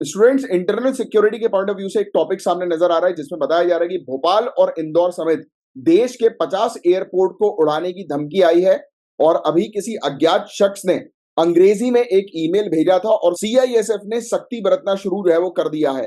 Students, internal security के point of view से एक टॉपिक सामने नजर आ रहा है जिसमें बताया जा रहा है कि भोपाल और इंदौर समेत देश के 50 एयरपोर्ट को उड़ाने की धमकी आई है। और अभी किसी अज्ञात शख्स ने अंग्रेजी में एक ईमेल भेजा था और सीआईएसएफ ने सख्ती बरतना शुरू जो है वो कर दिया है।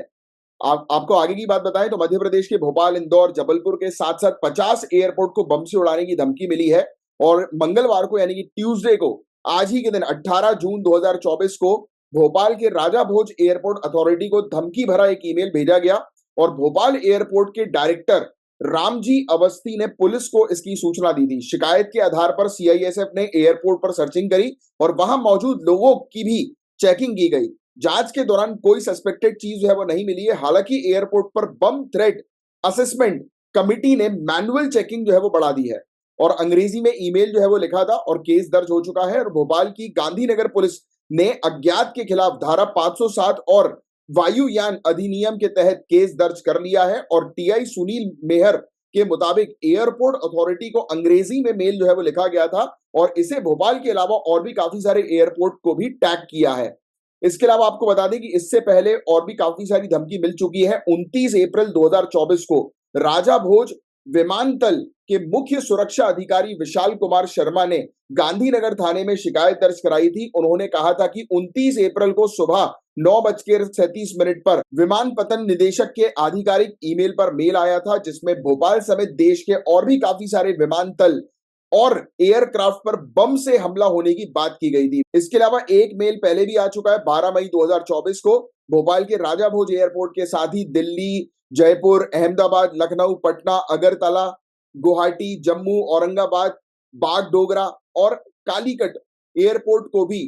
आपको आगे की बात बताएं तो मध्य प्रदेश के भोपाल, इंदौर, जबलपुर के साथ साथ 50 एयरपोर्ट को बम से उड़ाने की धमकी मिली है। और मंगलवार को यानी कि ट्यूसडे को, आज ही के दिन 18 जून 2024 को भोपाल के राजा भोज एयरपोर्ट अथॉरिटी को धमकी भरा एक ईमेल भेजा गया। और भोपाल एयरपोर्ट के डायरेक्टर रामजी अवस्थी ने पुलिस को इसकी सूचना दी थी। शिकायत के आधार पर सीआईएसएफ ने एयरपोर्ट पर सर्चिंग करी और वहां मौजूद लोगों की भी चेकिंग की गई। जांच के दौरान कोई सस्पेक्टेड चीज जो है वो नहीं मिली है। हालांकि एयरपोर्ट पर बम थ्रेट असेसमेंट कमिटी ने मैनुअल चेकिंग जो है वो बढ़ा दी है और अंग्रेजी में ईमेल जो है वो लिखा था और केस दर्ज हो चुका है। और भोपाल की गांधीनगर पुलिस ने अज्ञात के खिलाफ धारा 507 और वायुयान अधिनियम के तहत केस दर्ज कर लिया है। और टीआई सुनील मेहर के मुताबिक एयरपोर्ट अथॉरिटी को अंग्रेजी में मेल जो है वो लिखा गया था और इसे भोपाल के अलावा और भी काफी सारे एयरपोर्ट को भी टैग किया है। इसके अलावा आपको बता दें कि इससे पहले और भी काफी सारी धमकी मिल चुकी है। 29 अप्रैल 2024 को राजा भोज विमानतल के मुख्य सुरक्षा अधिकारी विशाल कुमार शर्मा ने गांधीनगर थाने में शिकायत दर्ज कराई थी। उन्होंने कहा था कि 29 अप्रैल को सुबह 9:37 पर विमानपत्तन निदेशक के आधिकारिक ईमेल पर मेल आया था जिसमें भोपाल समेत देश के और भी काफी सारे विमानतल और एयरक्राफ्ट पर बम से हमला होने की बात की गई थी। इसके अलावा एक मेल पहले भी आ चुका है 12 मई 2024 को भोपाल के राजा भोज एयरपोर्ट के साथ ही दिल्ली, जयपुर, अहमदाबाद, लखनऊ, पटना, अगरतला, गुवाहाटी, जम्मू, औरंगाबाद, बागडोगरा और कालीकट एयरपोर्ट को भी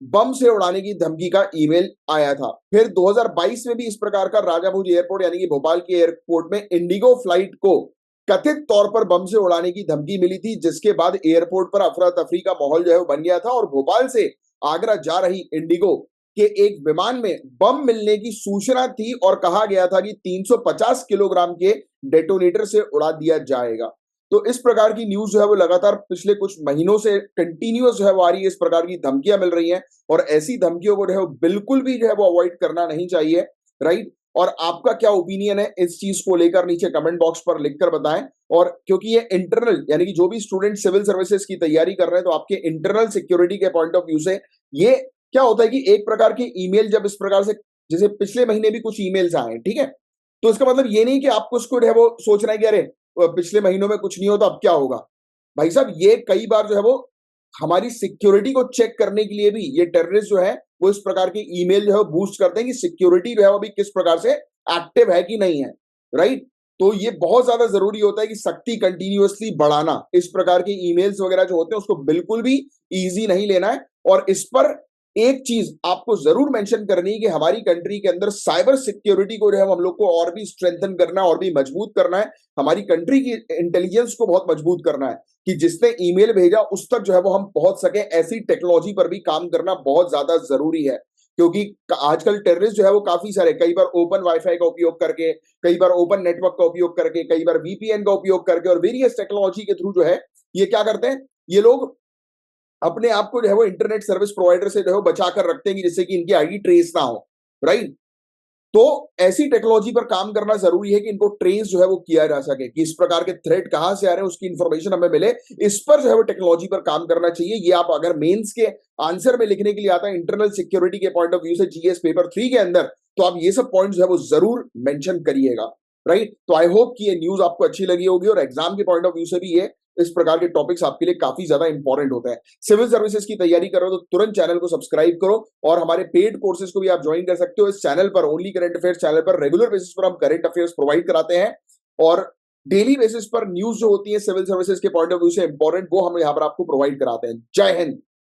बम से उड़ाने की धमकी का ईमेल आया था। फिर 2022 में भी इस प्रकार का राजा भोज एयरपोर्ट यानी कि भोपाल के एयरपोर्ट में इंडिगो फ्लाइट को कथित तौर पर बम से उड़ाने की धमकी मिली थी जिसके बाद एयरपोर्ट पर अफरा तफरी का माहौल जो है बन गया था। और भोपाल से आगरा जा रही इंडिगो के एक विमान में बम मिलने की सूचना थी और कहा गया था कि 350 किलोग्राम के डेटोनेटर से उड़ा दिया जाएगा। तो इस प्रकार की न्यूज जो है वो लगातार पिछले कुछ महीनों से कंटिन्यूअस जो है वो आ रही है। इस प्रकार की धमकियां मिल रही हैं और ऐसी धमकियों को जो है बिल्कुल भी जो है वो अवॉइड करना नहीं चाहिए, राइट। और आपका क्या ओपिनियन है इस चीज को लेकर नीचे कमेंट बॉक्स पर लिखकर बताएं। और क्योंकि ये इंटरनल यानी कि जो भी स्टूडेंट सिविल सर्विसेज की तैयारी कर रहे हैं तो आपके इंटरनल सिक्योरिटी के पॉइंट ऑफ व्यू से ये क्या होता है कि एक प्रकार की ईमेल जब इस प्रकार से, जैसे पिछले महीने भी कुछ ईमेल्स आए, ठीक है, तो इसका मतलब ये नहीं कि आपको उसको जो है वो सोचना है कि अरे पिछले महीनों में कुछ नहीं होता अब क्या होगा। भाई साहब, ये कई बार जो है वो हमारी सिक्योरिटी को चेक करने के लिए भी ये टेररिस्ट जो है वो इस प्रकार के ईमेल जो है बूस्ट करते हैं कि सिक्योरिटी जो है वो भी किस प्रकार से एक्टिव है कि नहीं है, राइट। तो ये बहुत ज्यादा जरूरी होता है कि सख्ती कंटिन्यूअसली बढ़ाना। इस प्रकार के ईमेल्स वगैरह जो होते हैं उसको बिल्कुल भी इजी नहीं लेना है। और इस पर एक चीज आपको जरूर मेंशन करनी है कि हमारी कंट्री के अंदर साइबर सिक्योरिटी को जो है हम लोग को और भी स्ट्रेंथन करना है और भी मजबूत करना है। हमारी कंट्री की इंटेलिजेंस को बहुत मजबूत करना है कि जिसने ईमेल भेजा उस तक जो है वो हम पहुंच सके। ऐसी टेक्नोलॉजी पर भी काम करना बहुत ज्यादा जरूरी है क्योंकि आजकल टेररिस्ट जो है वो काफी सारे, कई बार ओपन वाईफाई का उपयोग करके, कई बार ओपन नेटवर्क का उपयोग करके, कई बार वीपीएन का उपयोग करके और वेरियस टेक्नोलॉजी के थ्रू जो है ये क्या करते हैं, ये लोग अपने आप को जो है वो इंटरनेट सर्विस प्रोवाइडर से जो है वो बचा कर रखते हैं जिससे कि इनकी आईडी ट्रेस ना हो, राइट। तो ऐसी टेक्नोलॉजी पर काम करना जरूरी है कि इनको ट्रेस जो है वो किया जा सके कि इस प्रकार के थ्रेट कहां से आ रहे हैं उसकी इंफॉर्मेशन हमें मिले। इस पर जो है वो टेक्नोलॉजी पर काम करना चाहिए। ये आप अगर मेंस के आंसर में लिखने के लिए आता है इंटरनल सिक्योरिटी के पॉइंट ऑफ व्यू से जीएस पेपर 3 के अंदर, तो आप ये सब पॉइंट जो है वो जरूर मेंशन करिएगा, राइट। तो आई होप कि ये न्यूज आपको अच्छी लगी होगी और एग्जाम के पॉइंट ऑफ व्यू से भी ये इस प्रकार के टॉपिक्स आपके लिए काफी ज्यादा इंपॉर्टेंट होते हैं। सिविल सर्विसेज की तैयारी कर रहे हो तो तुरंत चैनल को सब्सक्राइब करो और हमारे पेड कोर्सेज को भी आप ज्वाइन कर सकते हो। इस चैनल पर ओनली करंट अफेयर्स चैनल पर रेगुलर बेसिस पर हम करंट अफेयर्स प्रोवाइड कराते हैं और डेली बेसिस पर न्यूज जो होती है सिविल सर्विसेज के पॉइंट ऑफ व्यू से इंपॉर्टेंट वो हम यहाँ पर आपको प्रोवाइड कराते हैं। जय हिंद।